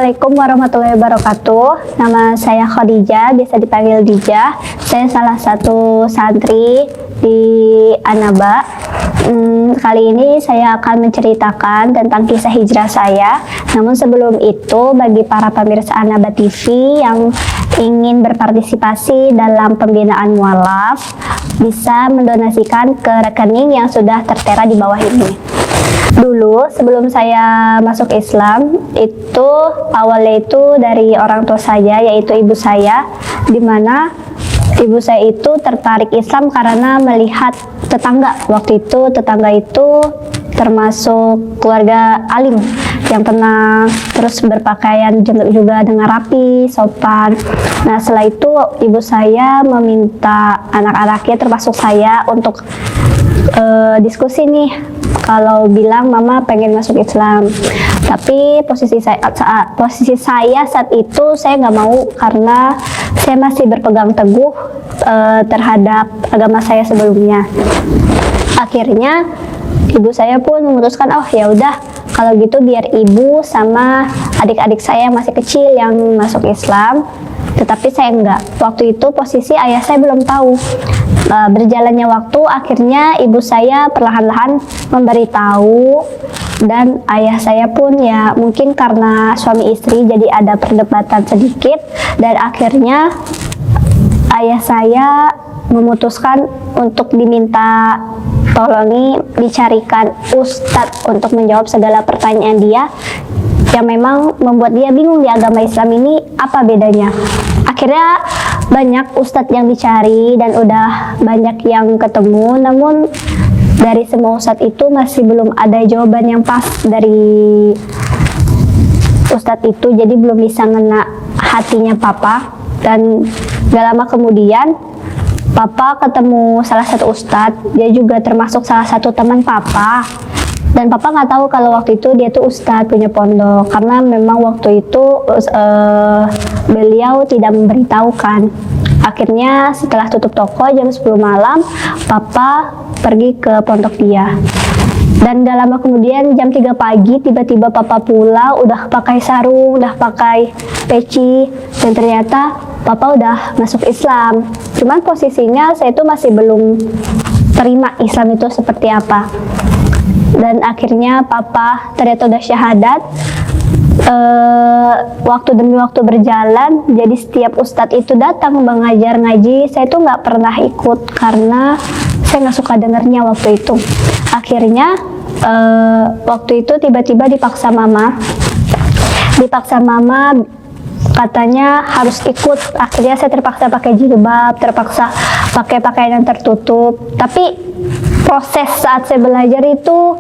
Assalamualaikum warahmatullahi wabarakatuh. Nama saya Khadijah, biasa dipanggil Dija. Saya salah satu santri di Anaba. Kali ini saya akan menceritakan tentang kisah hijrah saya. Namun sebelum itu, bagi para pemirsa Anaba TV yang ingin berpartisipasi dalam pembinaan mualaf, bisa mendonasikan ke rekening yang sudah tertera di bawah ini. Dulu sebelum saya masuk Islam, itu awalnya itu dari orang tua saya, yaitu ibu saya, di mana ibu saya itu tertarik Islam karena melihat tetangga. Waktu itu tetangga itu termasuk keluarga alim yang tenang, terus berpakaian juga dengan rapi, sopan. Nah, setelah itu ibu saya meminta anak-anaknya termasuk saya untuk diskusi nih, kalau bilang mama pengen masuk Islam. Tapi posisi saya saat itu saya nggak mau, karena saya masih berpegang teguh terhadap agama saya sebelumnya. Akhirnya ibu saya pun memutuskan, oh ya udah kalau gitu biar ibu sama adik-adik saya yang masih kecil yang masuk Islam, tetapi saya enggak. Waktu itu posisi ayah saya belum tahu. Berjalannya waktu, akhirnya ibu saya perlahan-lahan memberitahu, dan ayah saya pun ya mungkin karena suami istri jadi ada perdebatan sedikit, dan akhirnya ayah saya memutuskan untuk diminta tolongi dicarikan ustadz untuk menjawab segala pertanyaan dia yang memang membuat dia bingung di agama Islam ini apa bedanya. Akhirnya banyak ustadz yang dicari dan udah banyak yang ketemu, namun dari semua ustadz itu masih belum ada jawaban yang pas dari ustadz itu, jadi belum bisa ngena hatinya papa. Dan gak lama kemudian papa ketemu salah satu ustadz, dia juga termasuk salah satu teman papa. Dan papa nggak tahu kalau waktu itu dia tuh ustadz punya pondok, karena memang waktu itu beliau tidak memberitahukan. Akhirnya setelah tutup toko jam 10 malam, papa pergi ke pondok dia. Dan gak lama kemudian jam 3 pagi tiba-tiba papa pulang, udah pakai sarung, udah pakai peci, dan ternyata papa udah masuk Islam. Cuman posisinya saya itu masih belum terima Islam itu seperti apa. Dan akhirnya papa ternyata udah syahadat. Waktu demi waktu berjalan, jadi setiap ustadz itu datang mengajar ngaji, saya tuh nggak pernah ikut karena saya nggak suka dengernya waktu itu. Akhirnya waktu itu tiba-tiba dipaksa mama katanya harus ikut. Akhirnya saya terpaksa pakai jilbab, terpaksa pakai pakaian yang tertutup. Tapi proses saat saya belajar itu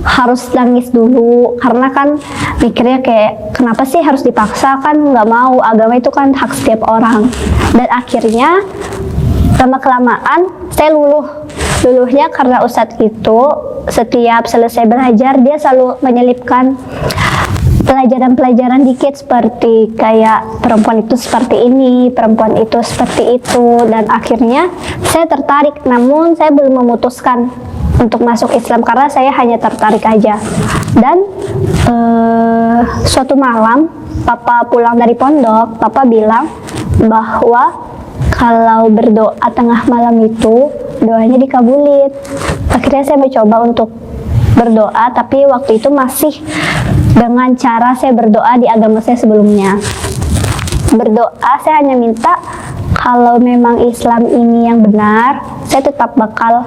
harus nangis dulu, karena kan mikirnya kayak kenapa sih harus dipaksa, kan nggak mau, agama itu kan hak setiap orang. Dan akhirnya lama-kelamaan saya luluhnya karena ustadz itu setiap selesai belajar dia selalu menyelipkan pelajaran-pelajaran dikit, seperti kayak perempuan itu seperti ini, perempuan itu seperti itu. Dan akhirnya saya tertarik, namun saya belum memutuskan untuk masuk Islam karena saya hanya tertarik aja. Dan suatu malam papa pulang dari pondok, papa bilang bahwa kalau berdoa tengah malam itu doanya dikabulin. Akhirnya saya mencoba untuk berdoa, tapi waktu itu masih dengan cara saya berdoa di agama saya sebelumnya. Berdoa saya hanya minta kalau memang Islam ini yang benar, saya tetap bakal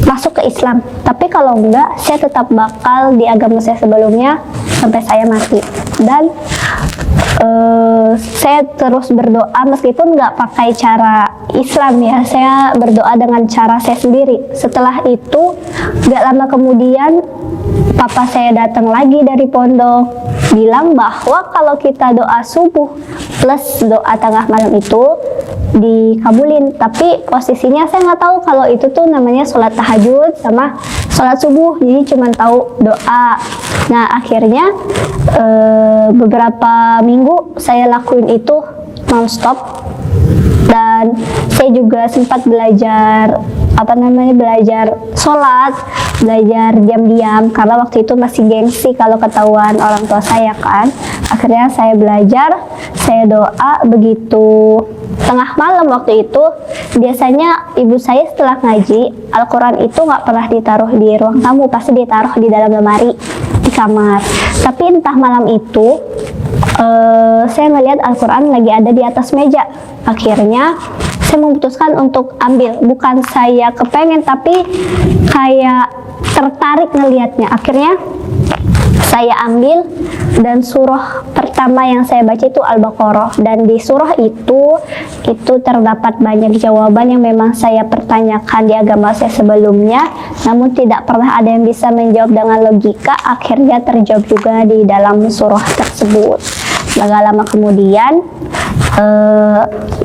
masuk ke Islam. Tapi kalau enggak, saya tetap bakal di agama saya sebelumnya sampai saya mati. Dan saya terus berdoa meskipun nggak pakai cara Islam ya, saya berdoa dengan cara saya sendiri. Setelah itu nggak lama kemudian papa saya datang lagi dari pondok, bilang bahwa kalau kita doa subuh plus doa tengah malam itu dikabulin. Tapi posisinya saya nggak tahu kalau itu tuh namanya sholat tahajud sama sholat subuh, jadi cuma tahu doa. Nah, akhirnya beberapa minggu saya lakuin itu non-stop, dan dan saya juga sempat belajar belajar sholat, belajar diam-diam karena waktu itu masih gengsi kalau ketahuan orang tua saya kan. Akhirnya saya belajar, saya doa. Begitu tengah malam waktu itu, biasanya ibu saya setelah ngaji Al-Quran itu nggak pernah ditaruh di ruang tamu, pasti ditaruh di dalam lemari di kamar. Tapi entah malam itu saya ngelihat Al-Quran lagi ada di atas meja. Akhirnya saya memutuskan untuk ambil, bukan saya kepengen tapi kayak tertarik ngelihatnya. Akhirnya saya ambil, dan surah pertama yang saya baca itu Al-Baqarah, dan di surah itu terdapat banyak jawaban yang memang saya pertanyakan di agama saya sebelumnya, namun tidak pernah ada yang bisa menjawab dengan logika. Akhirnya terjawab juga di dalam surah tersebut. Gak lama kemudian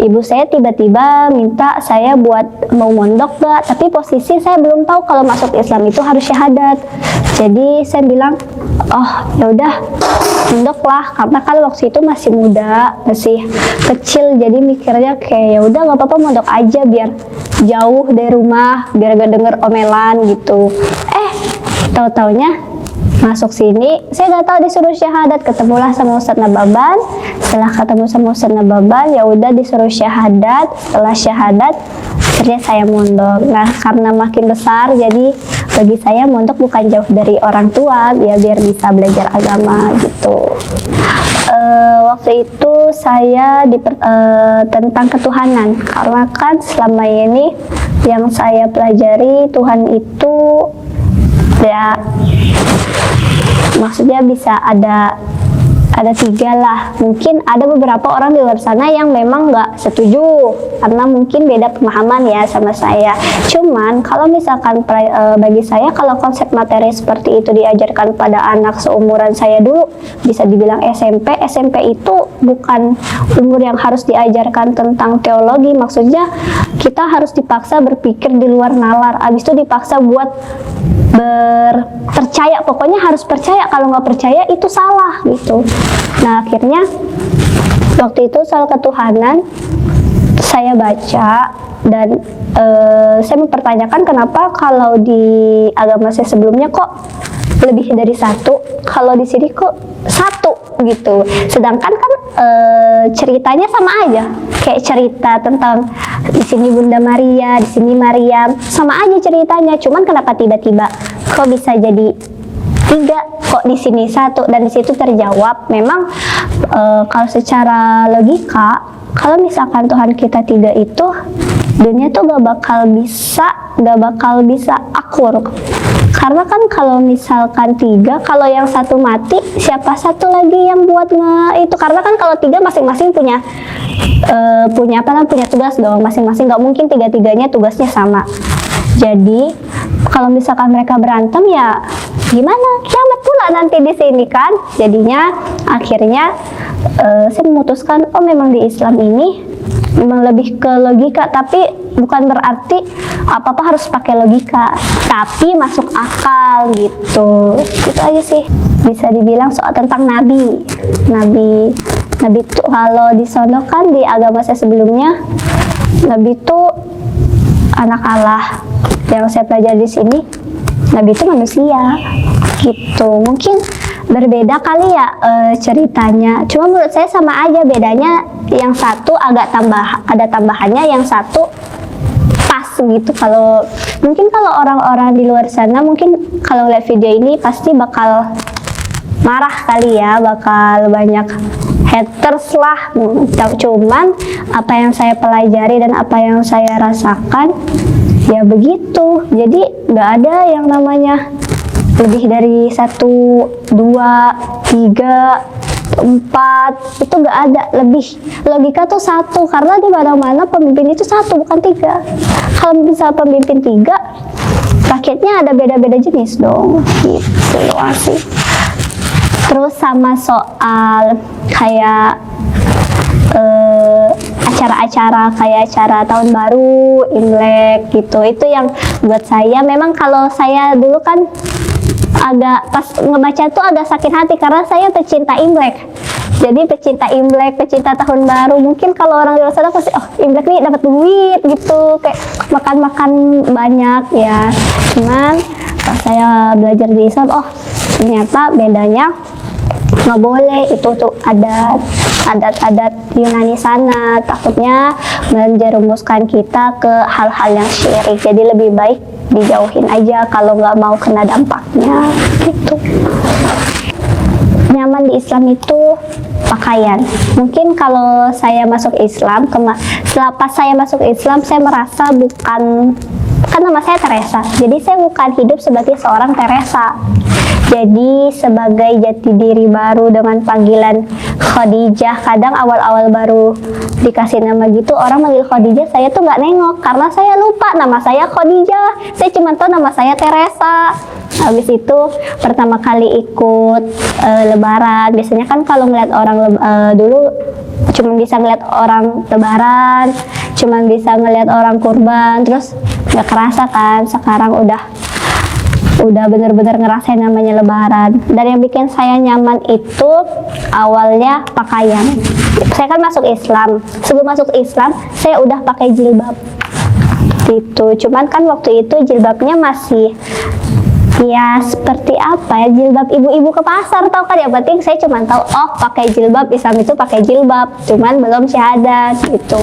ibu saya tiba-tiba minta saya buat mau mondok gak, tapi posisi saya belum tahu kalau masuk Islam itu harus syahadat. Jadi saya bilang, oh ya udah mondok lah, karena kan waktu itu masih muda, masih kecil, jadi mikirnya kayak ya udah nggak apa-apa mondok aja biar jauh dari rumah, biar gak denger omelan gitu. Tahu-taunya masuk sini, saya nggak tahu disuruh syahadat, ketemulah sama Ustadz Nababan. Setelah ketemu sama Ustadz Nababan, ya udah disuruh syahadat. Setelah syahadat, akhirnya saya mondok. Nah, karena makin besar, jadi bagi saya mondok bukan jauh dari orang tua, ya biar bisa belajar agama gitu. Waktu itu saya tentang ketuhanan, karena kan selama ini yang saya pelajari Tuhan itu ya maksudnya bisa ada tiga lah. Mungkin ada beberapa orang di luar sana yang memang nggak setuju karena mungkin beda pemahaman ya sama saya. Cuman kalau misalkan bagi saya, kalau konsep materi seperti itu diajarkan pada anak seumuran saya dulu, bisa dibilang SMP itu bukan umur yang harus diajarkan tentang teologi. Maksudnya kita harus dipaksa berpikir di luar nalar, abis itu dipaksa buat percaya, pokoknya harus percaya, kalau nggak percaya itu salah gitu. Nah, akhirnya waktu itu soal ketuhanan saya baca, dan saya mempertanyakan kenapa kalau di agama saya sebelumnya kok lebih dari satu, kalau di sini kok satu gitu. Sedangkan kan ceritanya sama aja, kayak cerita tentang di sini Bunda Maria, di sini Maryam, sama aja ceritanya. Cuman kenapa tiba-tiba kok bisa jadi tiga, kok di sini satu, dan di situ terjawab. Memang kalau secara logika, kalau misalkan Tuhan kita tiga itu, dunia tuh gak bakal bisa akur. Karena kan kalau misalkan tiga, kalau yang satu mati, siapa satu lagi yang buat itu? Karena kan kalau tiga masing-masing punya tugas dong, masing-masing, nggak mungkin tiga-tiganya tugasnya sama. Jadi kalau misalkan mereka berantem, ya gimana? Kiamat pula nanti di sini kan. Jadinya akhirnya saya memutuskan, oh memang di Islam ini memang lebih ke logika, tapi bukan berarti apa-apa harus pakai logika, tapi masuk akal gitu. Itu aja sih. Bisa dibilang soal tentang nabi itu, kalau di sono kan di agama saya sebelumnya, nabi itu anak Allah. Yang saya pelajari di sini, nabi itu manusia gitu. Mungkin berbeda kali ya ceritanya, cuma menurut saya sama aja, bedanya yang satu agak ada tambahannya, yang satu pas gitu. Kalau mungkin kalau orang-orang di luar sana mungkin kalau lihat video ini pasti bakal marah kali ya, bakal banyak haters lah. Cuman apa yang saya pelajari dan apa yang saya rasakan ya begitu. Jadi nggak ada yang namanya lebih dari 1, 2, 3, 4, itu nggak ada lebih. Logika tuh satu, karena di mana-mana pemimpin itu satu, bukan 3. Kalau misal pemimpin 3, rakyatnya ada beda-beda jenis dong gitu doang sih. Terus sama soal kayak acara-acara kayak acara tahun baru, Imlek gitu, itu yang buat saya, memang kalau saya dulu kan agak pas ngebaca tuh agak sakit hati karena saya pecinta Imlek. Jadi pecinta Imlek, pecinta tahun baru, mungkin kalau orang di luar sana pasti, oh Imlek nih dapat duit gitu, kayak makan-makan banyak ya. Cuman pas saya belajar di Islam, oh ternyata bedanya nggak boleh, itu tuh adat-adat Yunani sana, takutnya menjerumuskan kita ke hal-hal yang syirik. Jadi lebih baik dijauhin aja kalau nggak mau kena dampaknya gitu. Nyaman di Islam itu pakaian. Mungkin kalau saya masuk Islam, setelah pas saya masuk Islam, saya merasa bukan, kan nama saya Teresa, jadi saya bukan hidup sebagai seorang Teresa. Jadi sebagai jati diri baru dengan panggilan Khadijah. Kadang awal-awal baru dikasih nama gitu, orang manggil Khadijah, saya tuh nggak nengok karena saya lupa nama saya Khadijah. Saya cuma tahu nama saya Teresa. Habis itu pertama kali ikut Lebaran. Biasanya kan kalau ngeliat orang dulu cuma bisa ngeliat orang Lebaran, cuma bisa ngeliat orang kurban, terus nggak kerasa kan. Sekarang udah bener-bener ngerasain namanya Lebaran. Dan yang bikin saya nyaman itu awalnya pakaian. Saya kan masuk Islam, sebelum masuk Islam saya udah pakai jilbab gitu. Cuman kan waktu itu jilbabnya masih ya seperti apa ya, jilbab ibu-ibu ke pasar, tau kan. Yang penting saya cuma tahu, oh pakai jilbab, Islam itu pakai jilbab, cuman belum syahadat gitu.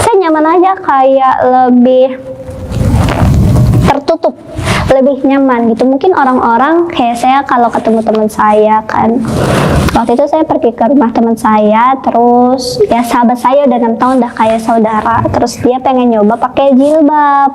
Saya nyaman aja, kayak lebih tertutup, lebih nyaman gitu. Mungkin orang-orang kayak saya kalau ketemu teman saya kan, waktu itu saya pergi ke rumah teman saya, terus ya sahabat saya udah 6 tahun dah kayak saudara, terus dia pengen nyoba pakai jilbab.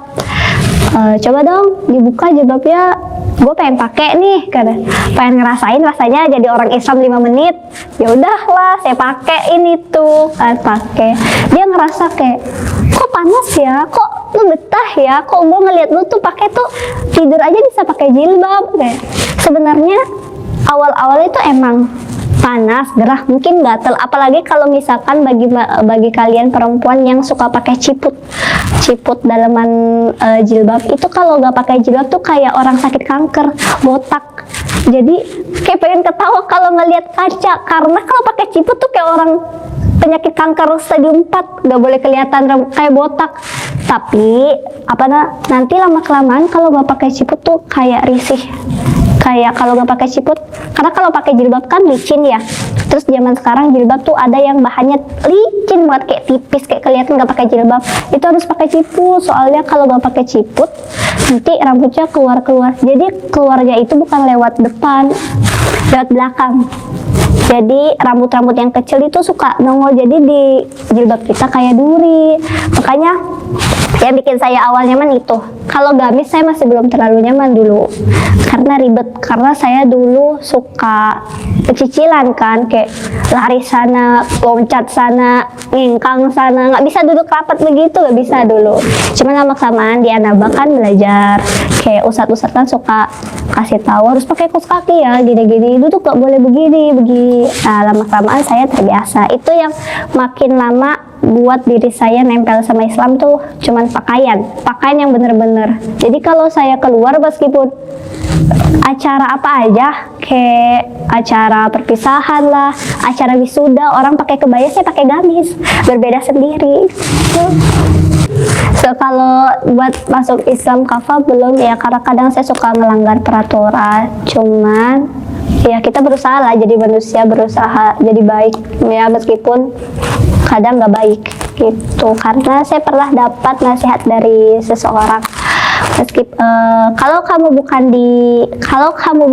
Coba dong dibuka jilbabnya, gue pengen pakai nih, karena pengen ngerasain rasanya jadi orang Islam 5 menit. Ya udahlah saya pakai ini tuh kan, pakai. Dia ngerasa kayak, kok panas ya, kok lu betah ya, kok gue ngeliat lu tuh pakai tuh tidur aja bisa pakai jilbab. Kayak sebenarnya awal-awal itu emang panas, gerah, mungkin gatel, apalagi kalau misalkan bagi kalian perempuan yang suka pakai ciput dalaman jilbab itu, kalau nggak pakai jilbab tuh kayak orang sakit kanker, botak. Jadi kayak pengen ketawa kalau ngelihat kaca, karena kalau pakai ciput tuh kayak orang penyakit kanker stadium 4, nggak boleh kelihatan kayak botak. Tapi nanti lama kelamaan kalau nggak pakai ciput tuh kayak risih, kayak kalau nggak pakai ciput, karena kalau pakai jilbab kan licin ya. Terus zaman sekarang jilbab tuh ada yang bahannya licin banget, kayak tipis, kayak kelihatan nggak pakai jilbab. Itu harus pakai ciput, soalnya kalau nggak pakai ciput nanti rambutnya keluar. Jadi keluarnya itu bukan lewat depan, lewat belakang. Jadi rambut-rambut yang kecil itu suka nongol, jadi di jilbab kita kayak duri. Makanya yang bikin saya awal nyaman itu. Kalau gamis saya masih belum terlalu nyaman dulu, karena ribet. Karena saya dulu suka pecicilan kan, kayak lari sana, loncat sana, ngingkang sana, nggak bisa duduk rapat begitu, nggak bisa dulu. Cuman lama kelamaan di Anaba kan belajar, kayak ustadz kan suka kasih tahu harus pakai kaos kaki ya, gini-gini, duduk nggak boleh begini. Nah lama kelamaan saya terbiasa. Itu yang makin lama buat diri saya nempel sama Islam tuh cuman pakaian yang bener-bener. Jadi kalau saya keluar, meskipun acara apa aja, kayak acara perpisahan lah, acara wisuda, orang pakai kebaya, saya pakai gamis, berbeda sendiri. So kalau buat masuk Islam kafah belum ya, karena kadang saya suka melanggar peraturan. Cuman ya kita berusaha lah jadi manusia, berusaha jadi baik ya, meskipun kadang nggak baik gitu. Karena saya pernah dapat nasihat dari seseorang, kalau kamu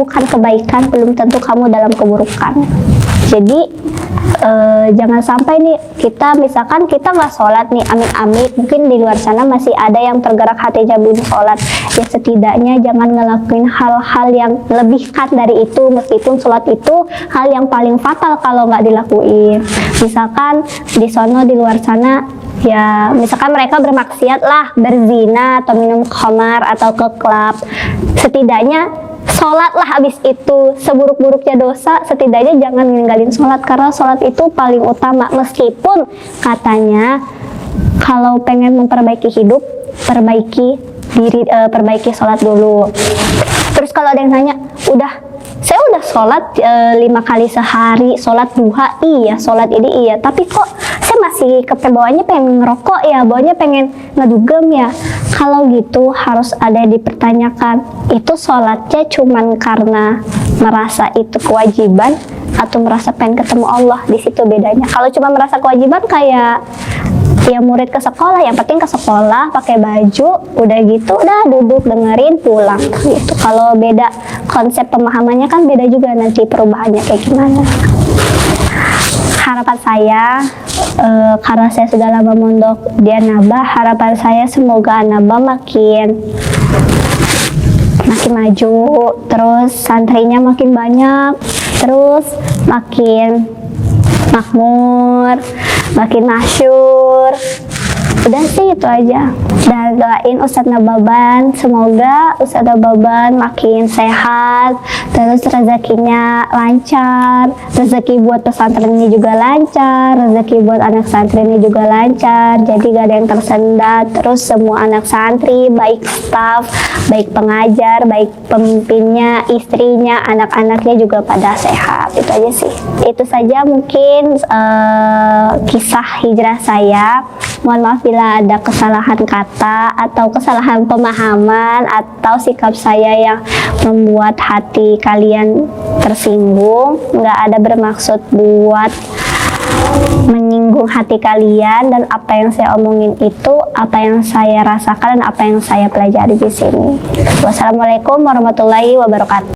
bukan kebaikan, belum tentu kamu dalam keburukan. Jadi jangan sampai nih misalkan kita nggak sholat nih, amit-amit, mungkin di luar sana masih ada yang tergerak hatinya belum sholat. Ya setidaknya jangan ngelakuin hal-hal yang lebihkan dari itu, meskipun sholat itu hal yang paling fatal kalau nggak dilakuin. Misalkan di luar sana ya, misalkan mereka bermaksiat lah, berzina atau minum khamar atau ke klub, setidaknya sholatlah habis itu. Seburuk-buruknya dosa, setidaknya jangan ninggalin sholat, karena sholat itu paling utama. Meskipun katanya kalau pengen memperbaiki hidup, perbaiki diri, perbaiki sholat dulu. Terus kalau ada yang nanya, udah saya udah sholat 5 kali sehari, sholat duha iya, sholat ini iya, tapi kok saya masih bawahnya pengen ngerokok ya, bawahnya pengen ngedugem ya. Kalau gitu harus ada yang dipertanyakan, itu sholatnya cuman karena merasa itu kewajiban atau merasa pengen ketemu Allah. Di situ bedanya. Kalau cuma merasa kewajiban kayak ya murid ke sekolah, yang penting ke sekolah pakai baju, udah gitu udah duduk dengerin pulang gitu. Kalau beda konsep pemahamannya kan beda juga nanti perubahannya kayak gimana. Harapan saya karena saya sudah lama mondok di An-Naba, harapan saya semoga An-Naba makin maju, terus santrinya makin banyak, terus makin makmur, makin masyhur. Udah sih itu aja. Dan doain Ustadz Nababan, semoga Ustadz Nababan makin sehat, terus rezekinya lancar, rezeki buat pesantren ini juga lancar, rezeki buat anak santri ini juga lancar, jadi gak ada yang tersendat. Terus semua anak santri, baik staf, baik pengajar, baik pemimpinnya, istrinya, anak-anaknya juga pada sehat. Itu aja sih. Itu saja mungkin kisah hijrah saya. Mohon maaf bila ada kesalahan kata atau kesalahan pemahaman atau sikap saya yang membuat hati kalian tersinggung. Nggak ada bermaksud buat menyinggung hati kalian, dan apa yang saya omongin itu apa yang saya rasakan dan apa yang saya pelajari di sini. Wassalamualaikum warahmatullahi wabarakatuh.